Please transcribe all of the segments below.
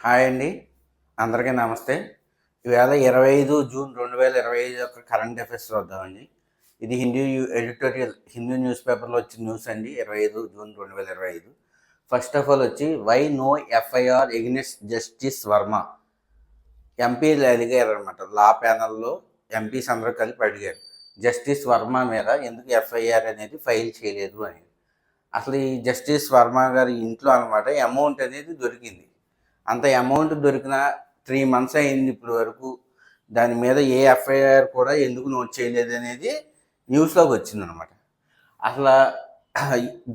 Hi అండి. అందరికీ నమస్తే. ఈవేళ 25 జూన్ 2025 యొక్క కరెంట్ అఫైర్స్ చూద్దామండి. ఇది ఎడిటోరియల్ హిందూ న్యూస్ పేపర్‌లో వచ్చిన న్యూస్ అండి. 25 జూన్ 2025. ఫస్ట్ ఆఫ్ ఆల్ వచ్చి why no FIR against justice Varma. ఎంపీలు అడిగారనమాట. లా ప్యానెల్‌లో ఎంపీస్ అందరూ కలిపి అడిగారు. జస్టిస్ వర్మ మీద ఎందుకు ఎఫ్ఐఆర్ అనేది ఫైల్ చేయలేదు అని. అసలు ఈ జస్టిస్ వర్మ గారి ఇంట్లో అనమాట అమౌంట్ అనేది దొరికింది. అంత అమౌంట్ దొరికిన 3 months అయింది ఇప్పటి వరకు. దాని మీద ఏ ఎఫ్ఐఆర్ కూడా ఎందుకు నోట్ చేయలేదు అనేది న్యూస్లోకి వచ్చిందనమాట. అసలు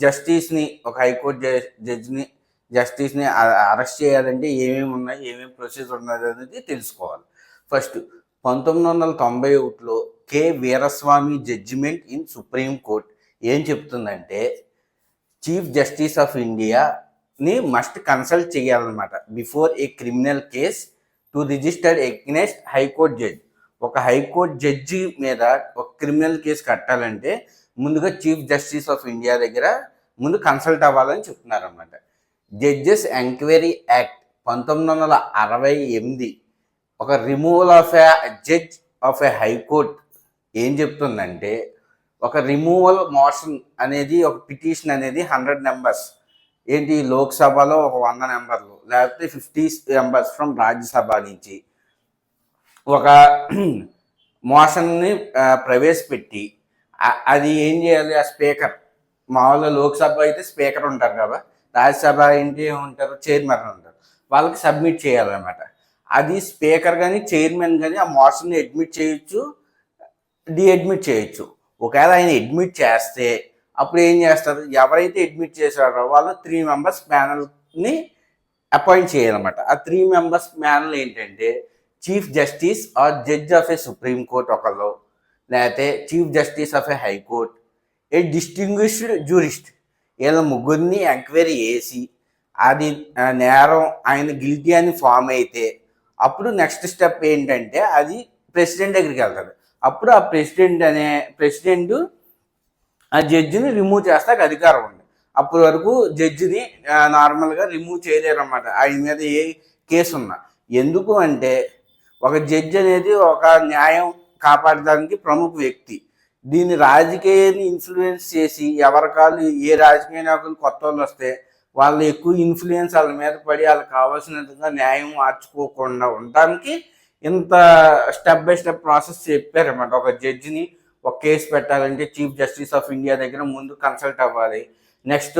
జస్టిస్ని ఒక హైకోర్టు జస్టిస్ని అరెస్ట్ చేయాలంటే ఏమేమి ఉన్నాయి, ఏమేమి ప్రొసీజర్ ఉన్నది అనేది తెలుసుకోవాలి. ఫస్ట్ 1991లో K Veeraswamy judgement in Supreme Court ఏం చెప్తుందంటే చీఫ్ జస్టిస్ ఆఫ్ ఇండియాని మస్ట్ కన్సల్ట్ చేయాలన్నమాట before a criminal case to registered against high court judge. ఒక హైకోర్టు జడ్జి మీద ఒక క్రిమినల్ కేసు కట్టాలంటే ముందుగా చీఫ్ జస్టిస్ ఆఫ్ ఇండియా దగ్గర ముందు కన్సల్ట్ అవ్వాలని చెప్తున్నారన్నమాట. జడ్జెస్ ఎంక్వైరీ యాక్ట్ 1968 ఒక removal of A judge of A high court ఏం చెప్తుందంటే ఒక రిమూవల్ మోషన్ అనేది ఒక పిటిషన్ అనేది 100 members ఏంటి లోక్సభలో ఒక 100 members లేకపోతే 50 members ఫ్రమ్ రాజ్యసభ నుంచి ఒక మోషన్ని ప్రవేశపెట్టి అది ఏం చేయాలి, ఆ స్పీకర్ మామూలుగా లోక్సభ అయితే స్పీకర్ ఉంటారు కదా, రాజ్యసభ ఏంటి ఉంటారు, చైర్మన్ ఉంటారు, వాళ్ళకి సబ్మిట్ చేయాలన్నమాట. అది స్పీకర్ కానీ చైర్మన్ కానీ ఆ మోషన్ని అడ్మిట్ చేయొచ్చు, డీఅడ్మిట్ చేయొచ్చు. ఒకవేళ ఆయన అడ్మిట్ చేస్తే అప్పుడు ఏం చేస్తారు, ఎవరైతే అడ్మిట్ చేశారో వాళ్ళు 3 members ప్యానల్ని అపాయింట్ చేయాలన్నమాట. ఆ 3 members ప్యానల్ ఏంటంటే chief justice R judge of A supreme court ఒకళ్ళు, లేకపోతే chief justice of A high court, A distinguished jurist. వీళ్ళ ముగ్గురిని ఎంక్వైరీ చేసి అది నేరం ఆయన గిల్టీ అని ఫామ్ అయితే అప్పుడు నెక్స్ట్ స్టెప్ ఏంటంటే అది ప్రెసిడెంట్ దగ్గరికి వెళ్తాడు. అప్పుడు ఆ ప్రెసిడెంట్ ఆ జడ్జిని రిమూవ్ చేస్తాక అధికారం ఉంది. అప్పటి వరకు జడ్జిని నార్మల్గా రిమూవ్ చేయలేరు అన్నమాట ఆయన మీద ఏ కేసు ఉన్నా. ఎందుకు అంటే ఒక జడ్జి అనేది ఒక న్యాయం కాపాడడానికి ప్రముఖ వ్యక్తి. దీన్ని రాజకీయాన్ని ఇన్ఫ్లుయెన్స్ చేసి ఎవరికాళ్ళు ఏ రాజకీయ నాయకులు కొత్త వాళ్ళు వస్తే వాళ్ళు ఎక్కువ ఇన్ఫ్లుయెన్స్ వాళ్ళ మీద పడి వాళ్ళకి కావాల్సినంతగా న్యాయం మార్చుకోకుండా ఉండడానికి ఇంత స్టెప్ బై స్టెప్ ప్రాసెస్ చెప్పారన్నమాట. ఒక జడ్జిని ఒక కేసు పెట్టాలంటే చీఫ్ జస్టిస్ ఆఫ్ ఇండియా దగ్గర ముందు కన్సల్ట్ అవ్వాలి. నెక్స్ట్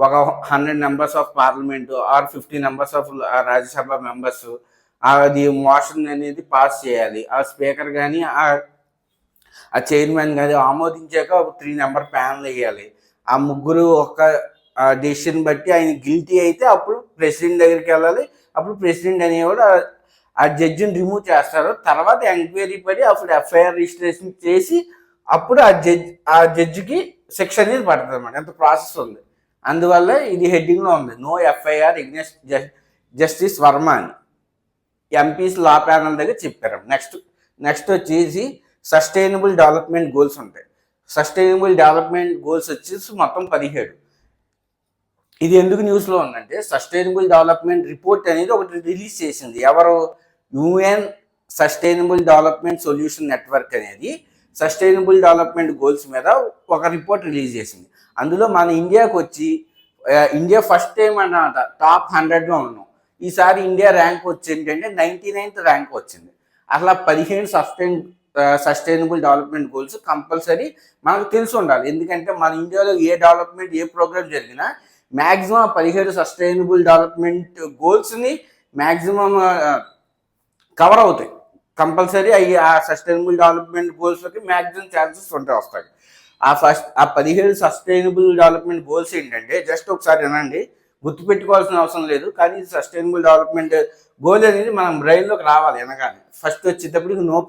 ఒక 100 members of parliament or 50 members of Rajya Sabha members అది మోషన్ అనేది పాస్ చేయాలి. ఆ స్పీకర్ కానీ ఆ చైర్మన్ కానీ ఆమోదించాక ఒక 3 member ప్యానల్ వేయాలి. ఆ ముగ్గురు ఒక డెసిషన్ బట్టి ఆయన గిల్టీ అయితే అప్పుడు ప్రెసిడెంట్ దగ్గరికి వెళ్ళాలి. అప్పుడు ప్రెసిడెంట్ అనేవాడు ఆ జడ్జిని రిమూవ్ చేస్తారు. తర్వాత ఎంక్వైరీ పడి అప్పుడు ఎఫ్ఐఆర్ రిజిస్ట్రేషన్ చేసి అప్పుడు ఆ జడ్జికి శిక్ష అనేది పడుతుంది అన్నమాట. ఎంత ప్రాసెస్ ఉంది. అందువల్ల ఇది హెడ్డింగ్లో ఉంది no FIR against justice Varma అని ఎంపీస్ లా ప్యానల్ దగ్గర చెప్పారు. నెక్స్ట్ వచ్చేసి సస్టైనబుల్ డెవలప్మెంట్ గోల్స్ ఉంటాయి. సస్టైనబుల్ డెవలప్మెంట్ గోల్స్ వచ్చేసి మొత్తం 17. ఇది ఎందుకు న్యూస్లో ఉందంటే సస్టైనబుల్ డెవలప్మెంట్ రిపోర్ట్ అనేది ఒకటి రిలీజ్ చేసింది. ఎవరు, UN sustainable development solution network అనేది సస్టైనబుల్ డెవలప్మెంట్ గోల్స్ మీద ఒక రిపోర్ట్ రిలీజ్ చేసింది. అందులో మన ఇండియాకి వచ్చి ఇండియా ఫస్ట్ టైం అన్నమాట టాప్ 100లో ఉన్నాం. ఈసారి ఇండియా ర్యాంక్ వచ్చి ఏంటంటే 99th ర్యాంక్ వచ్చింది. అసలు 15 సస్టైనబుల్ డెవలప్మెంట్ గోల్స్ కంపల్సరీ మనకు తెలిసి ఉండాలి. ఎందుకంటే మన ఇండియాలో ఏ డెవలప్మెంట్ ఏ ప్రోగ్రామ్ జరిగినా మ్యాక్సిమం 17 సస్టైనబుల్ డెవలప్మెంట్ గోల్స్ని మ్యాక్సిమం కవర్ అవుతాయి. కంపల్సరీ ఆ సస్టైనబుల్ డెవలప్మెంట్ గోల్స్కి మ్యాక్సిమం ఛాన్సెస్ వస్తాయి. ఆ 17 సస్టైనబుల్ డెవలప్మెంట్ గోల్స్ ఏంటంటే జస్ట్ ఒకసారి వినండి, గుర్తుపెట్టుకోవాల్సిన అవసరం లేదు. కానీ సస్టైనబుల్ డెవలప్మెంట్ గోల్ అనేది మనం బ్రెయిన్లోకి రావాలి అనగానే. ఫస్ట్ వచ్చేటప్పటికి నో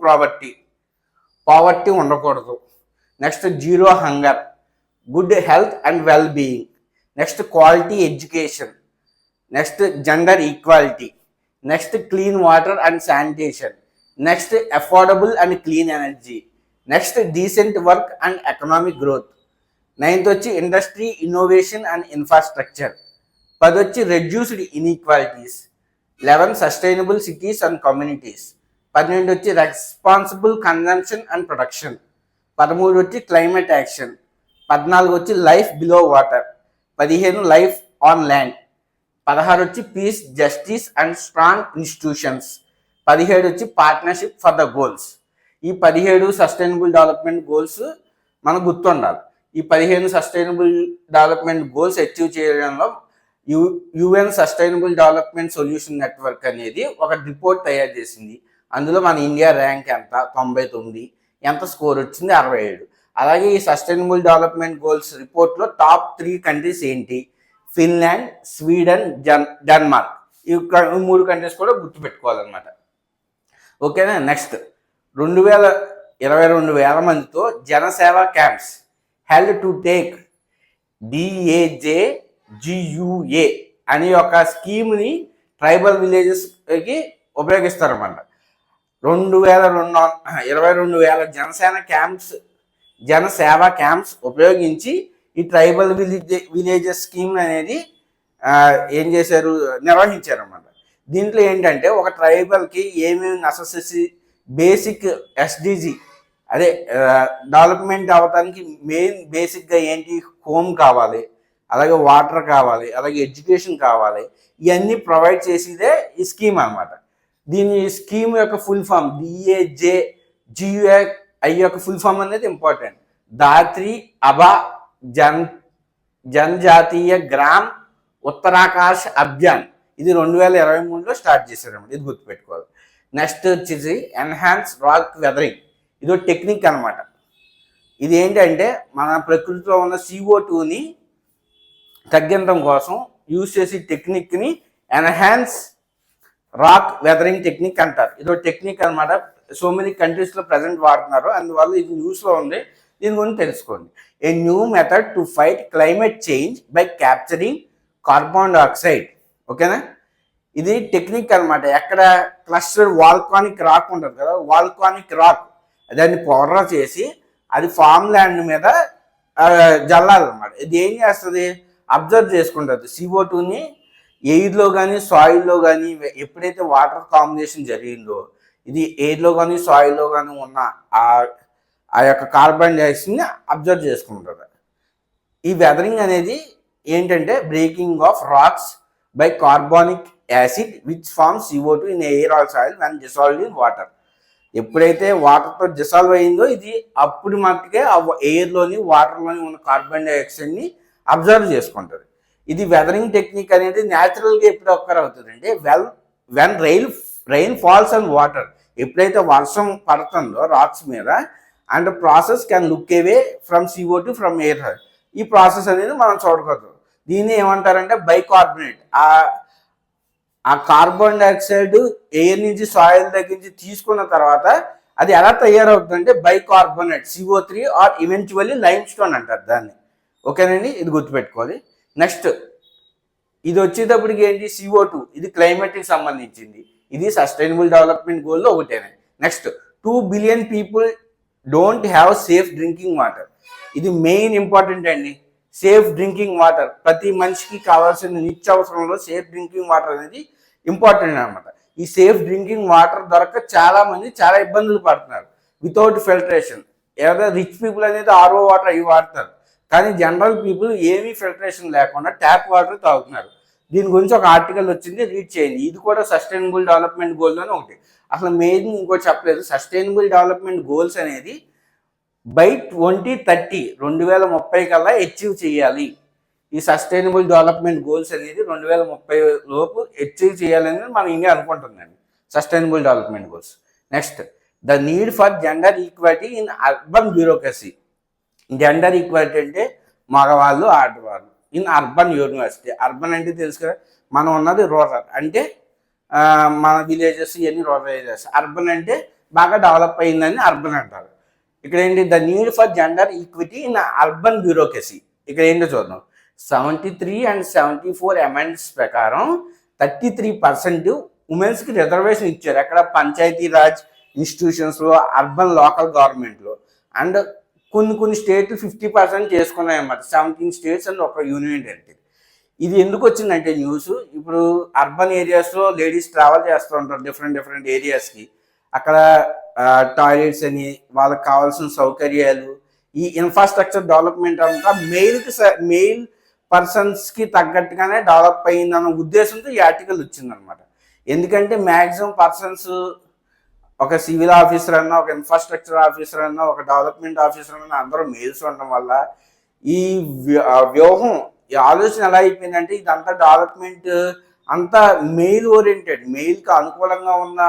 పావర్టీ ఉండకూడదు. Next zero hunger, good health and well being, next quality education, next gender equality, next clean water and sanitation, next affordable and clean energy, next decent work and economic growth, 9th వచ్చి industry innovation and infrastructure, 10 వచ్చి reduced inequalities, 11 sustainable cities and communities. 12 వచ్చి responsible consumption and production. 13 వచ్చి climate action. 14 వచ్చి life below water. 15 life on land. 16 వచ్చి peace, justice and strong institutions. 17 వచ్చి partnership for the goals. ఈ 17 sustainable development goals మనకు గుర్తుండాలి. ఈ 15 సస్టైనబుల్ డెవలప్మెంట్ గోల్స్ అచీవ్ చేయడంలో UN sustainable development solution network అనేది ఒక రిపోర్ట్ తయారు చేసింది. అందులో మన ఇండియా ర్యాంక్ ఎంత, 99. ఎంత స్కోర్ వచ్చింది, 67. అలాగే ఈ సస్టైనబుల్ డెవలప్మెంట్ గోల్స్ రిపోర్ట్లో టాప్ 3 కంట్రీస్ ఏంటి? Finland, Sweden, Denmark. ఈ 3 కంట్రీస్ కూడా గుర్తుపెట్టుకోవాలన్నమాట. ఓకేనా. నెక్స్ట్ 22,000 మందితో జనసేవ camps held to take DAJGUA అనే ఒక స్కీమ్ని ట్రైబల్ విలేజెస్కి ఉపయోగిస్తారన్నమాట. 22,000 జనసేవ క్యాంప్స్ ఉపయోగించి ఈ ట్రైబల్ విలేజెస్ స్కీమ్ అనేది ఏం చేశారు, నిర్వహించారన్నమాట. దీంట్లో ఏంటంటే ఒక ట్రైబల్కి ఏమేమి నెసెసరీ బేసిక్ SDG అదే డెవలప్మెంట్ అవ్వడానికి మెయిన్ బేసిక్గా ఏంటి, హోమ్ కావాలి, అలాగే వాటర్ కావాలి, అలాగే ఎడ్యుకేషన్ కావాలి. ఇవన్నీ ప్రొవైడ్ చేసేదే ఈ స్కీమ్ అన్నమాట. దీని స్కీమ్ యొక్క ఫుల్ ఫామ్ DAJGUA యొక్క ఫుల్ ఫామ్ అనేది ఇంపార్టెంట్. దాత్రి అబా జనజాతీయ గ్రామ్ ఉత్తరాకాశ్ అభియాన్. ఇది 2023లో స్టార్ట్ చేశారన్నమాట. ఇది గుర్తుపెట్టుకోవాలి. నెక్స్ట్ వచ్చేసి ఎన్హాన్స్ రాక్ వెదరింగ్. ఇది ఒక టెక్నిక్ అనమాట. ఇది ఏంటంటే మన ప్రకృతిలో ఉన్న CO2ని తగ్గించడం కోసం యూజ్ చేసే టెక్నిక్ని ఎన్హాన్స్ రాక్ వెదరింగ్ టెక్నిక్ అంటారు. ఇది ఒక టెక్నిక్ అనమాట. సో మెనీ కంట్రీస్లో ప్రజెంట్ వాడుతున్నారు, అందువల్ల ఇది న్యూస్లో ఉంది. దీని గురించి తెలుసుకోండి. A new method to fight climate change by capturing carbon dioxide. ఓకేనా. ఇది టెక్నిక్ అనమాట. ఎక్కడ క్లస్టర్ వాల్కానిక్ రాక్ ఉంటుంది కదా, వాల్కానిక్ రాక్ దాన్ని పౌడర్ చేసి అది ఫామ్ ల్యాండ్ మీద జల్లాలన్నమాట. ఇది ఏం చేస్తుంది, అబ్జర్వ్ చేసుకుంటుంది CO2ని. ఎయిర్లో కానీ సాయిల్లో కానీ ఎప్పుడైతే వాటర్ కాంబినేషన్ జరిగిందో ఇది ఎయిర్లో కానీ సాయిల్లో కానీ ఉన్న ఆ యొక్క కార్బన్ డైఆక్సైడ్ని అబ్జర్వ్ చేసుకుంటుంది. ఈ వెదరింగ్ అనేది ఏంటంటే breaking of rocks by carbonic acid which form CO2 in air or soil when dissolved in water. ఎప్పుడైతే వాటర్తో డిసాల్వ్ అయిందో ఇది అప్పుడు మట్టుకే ఆ ఎయిర్లోని వాటర్లోని ఉన్న కార్బన్ డైఆక్సైడ్ని అబ్జర్వ్ చేసుకుంటుంది. ఇది వెదరింగ్ టెక్నిక్ అనేది న్యాచురల్గా ఎప్పుడు ఒక్కర్ అవుతుందంటే when rain falls and water. ఎప్పుడైతే వర్షం పడుతుందో రాక్స్ మీద and process can look away from CO2 from air. ఈ ప్రాసెస్ అనేది మనం చూడకూడదు. దీన్ని ఏమంటారంటే బైకార్బోనేట్. ఆ కార్బన్ డైఆక్సైడ్ ఎయిర్ నుంచి సాయిల్ దగ్గర నుంచి తీసుకున్న తర్వాత అది ఎలా తయారవుతుందంటే bicarbonate CO3 or eventually limestone అంటారు దాన్ని. ఓకేనండి, ఇది గుర్తుపెట్టుకోవాలి. నెక్స్ట్ ఇది వచ్చేటప్పటికి ఏంటి, CO2. ఇది క్లైమేట్కి సంబంధించింది. ఇది సస్టైనబుల్ డెవలప్మెంట్ గోల్లో ఒకటేనే. Next 2 billion people don't have safe drinking water. ఇది మెయిన్ ఇంపార్టెంట్ అండి. సేఫ్ డ్రింకింగ్ వాటర్ ప్రతి మనిషికి కావాల్సిన నిత్యావసరంలో సేఫ్ డ్రింకింగ్ వాటర్ అనేది ఇంపార్టెంట్ అనమాట. ఈ సేఫ్ డ్రింకింగ్ వాటర్ దొరక చాలా మంది చాలా ఇబ్బందులు పడుతున్నారు వితౌట్ ఫిల్టరేషన్. ఏదో రిచ్ పీపుల్ అనేది RO వాటర్ అవి వాడతారు, కానీ జనరల్ పీపుల్ ఏమీ ఫిల్టరేషన్ లేకుండా ట్యాప్ వాటర్ తాగుతున్నారు. దీని గురించి ఒక ఆర్టికల్ వచ్చింది, రీడ్ చేయండి. ఇది కూడా సస్టైనబుల్ డెవలప్మెంట్ గోల్లోనే ఒకటి. అసలు మెయిన్ ఇంకోటి చెప్పలేదు. సస్టైనబుల్ డెవలప్మెంట్ గోల్స్ అనేది బై 2030 కల్లా అచీవ్ చేయాలి. ఈ సస్టైనబుల్ డెవలప్మెంట్ గోల్స్ అనేది 2030 లోపు అచీవ్ చేయాలని మన ఇండియా అనుకుంటుందండి. Sustainable development goals. Next the need for gender equality in urban bureaucracy. Gender equality అంటే మగవాళ్ళు ఆడవాళ్ళు ఇన్ అర్బన్ యూనివర్సిటీ. అర్బన్ అంటే తెలుసు కదా, మనం ఉన్నది రూరల్ అంటే మన విలేజెస్ ఇవన్నీ రూరల్ ఏరియాస్. అర్బన్ అంటే బాగా డెవలప్ అయిందని అర్బన్ అంటారు. ఇక్కడ ఏంటి, the need for gender equity in urban bureaucracy. ఇక్కడ ఏంటో చూద్దాం. 73 and 74 అమెండ్స్ ప్రకారం 33% ఉమెన్స్కి రిజర్వేషన్ ఇచ్చారు. ఎక్కడ, పంచాయతీ రాజ్ ఇన్స్టిట్యూషన్స్లో, అర్బన్ లోకల్ గవర్నమెంట్లో. అండ్ కొన్ని స్టేట్లు 50% చేసుకున్నాయన్నమాట. 17 స్టేట్స్ అండ్ ఒక యూనియన్ టెరిటరీ. ఇది ఎందుకు వచ్చిందంటే న్యూస్, ఇప్పుడు అర్బన్ ఏరియాస్లో లేడీస్ ట్రావెల్ చేస్తూ ఉంటారు డిఫరెంట్ డిఫరెంట్ ఏరియాస్కి. అక్కడ టాయిలెట్స్ అని, వాళ్ళకి కావాల్సిన సౌకర్యాలు, ఈ ఇన్ఫ్రాస్ట్రక్చర్ డెవలప్మెంట్ అంతా మెయిల్ పర్సన్స్కి తగ్గట్టుగానే డెవలప్ అయ్యిందన్న ఉద్దేశంతో ఈ ఆర్టికల్ వచ్చిందనమాట. ఎందుకంటే మ్యాక్సిమం పర్సన్స్ ఒక సివిల్ ఆఫీసర్ అన్నా, ఒక ఇన్ఫ్రాస్ట్రక్చర్ ఆఫీసర్ అన్నా, ఒక డెవలప్మెంట్ ఆఫీసర్ అన్నా అందరూ మెయిల్స్ ఉండడం వల్ల ఈ వ్యూహం, ఈ ఆలోచన ఎలా అయిపోయిందంటే ఇదంతా డెవలప్మెంట్ అంతా మెయిల్ ఓరియంటెడ్, మెయిల్కి అనుకూలంగా ఉన్న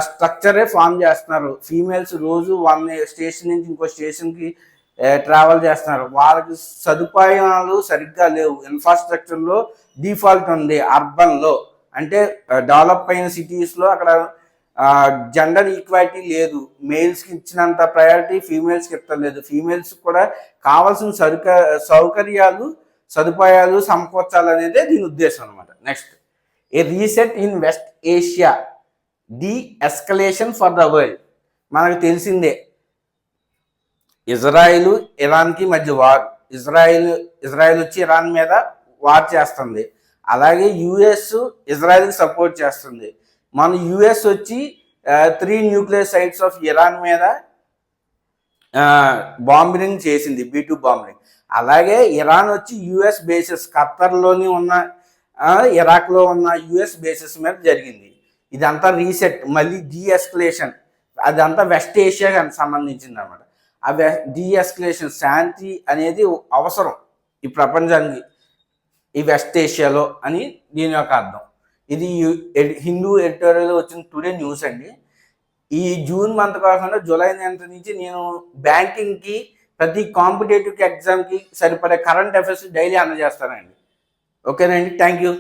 స్ట్రక్చరే ఫామ్ చేస్తున్నారు. ఫీమేల్స్ రోజు వన్ స్టేషన్ నుంచి ఇంకో స్టేషన్కి ట్రావెల్ చేస్తున్నారు. వాళ్ళకి సదుపాయాలు సరిగ్గా లేవు. ఇన్ఫ్రాస్ట్రక్చర్లో డిఫాల్ట్ ఉంది. అర్బన్లో అంటే డెవలప్ అయిన సిటీస్లో అక్కడ జెండర్ ఈక్వాలిటీ లేదు. మేల్స్కి ఇచ్చినంత ప్రయారిటీ ఫీమేల్స్కి ఇవ్వలేదు. ఫీమేల్స్ కూడా కావాల్సిన సౌకర్యాలు సదుపాయాలు సమకూర్చాలనేదే దీని ఉద్దేశం అనమాట. Next, a reset in west Asia, deescalation for the world. మనకు తెలిసిందే ఇజ్రాయిల్ ఇరాన్కి మధ్య వార్. ఇజ్రాయిల్ వచ్చి ఇరాన్ మీద వార్ చేస్తుంది. అలాగే యుఎస్ ఇజ్రాయిల్కి సపోర్ట్ చేస్తుంది. మన యుఎస్ వచ్చి 3 న్యూక్లియర్ సైట్స్ ఆఫ్ ఇరాన్ మీద బాంబింగ్ చేసింది, B2 బాంబింగ్. అలాగే ఇరాన్ వచ్చి యుఎస్ బేసెస్, ఖత్తర్లోని ఉన్న ఇరాక్లో ఉన్న యుఎస్ బేసెస్ మీద జరిగింది. ఇదంతా రీసెట్, మళ్ళీ డీఎస్కలేషన్, అదంతా వెస్ట్ ఏషియాకి సంబంధించింది అనమాట. ఆ డీఎస్కలేషన్, శాంతి అనేది అవసరం ఈ ప్రపంచానికి, ఈ వెస్ట్ ఏషియాలో అని దీని యొక్క అర్థం. ఇది హిందూ ఎడిటోరియల్ వచ్చిన టుడే న్యూస్ అండి. ఈ జూన్ మంత్ కాకుండా జూలై 9 నుంచి నేను బ్యాంకింగ్కి, ప్రతి కాంపిటేటివ్ ఎగ్జామ్కి సరిపడే కరెంట్ అఫైర్స్ డైలీ అందజేస్తానండి. ఓకేనండి, థ్యాంక్ యూ.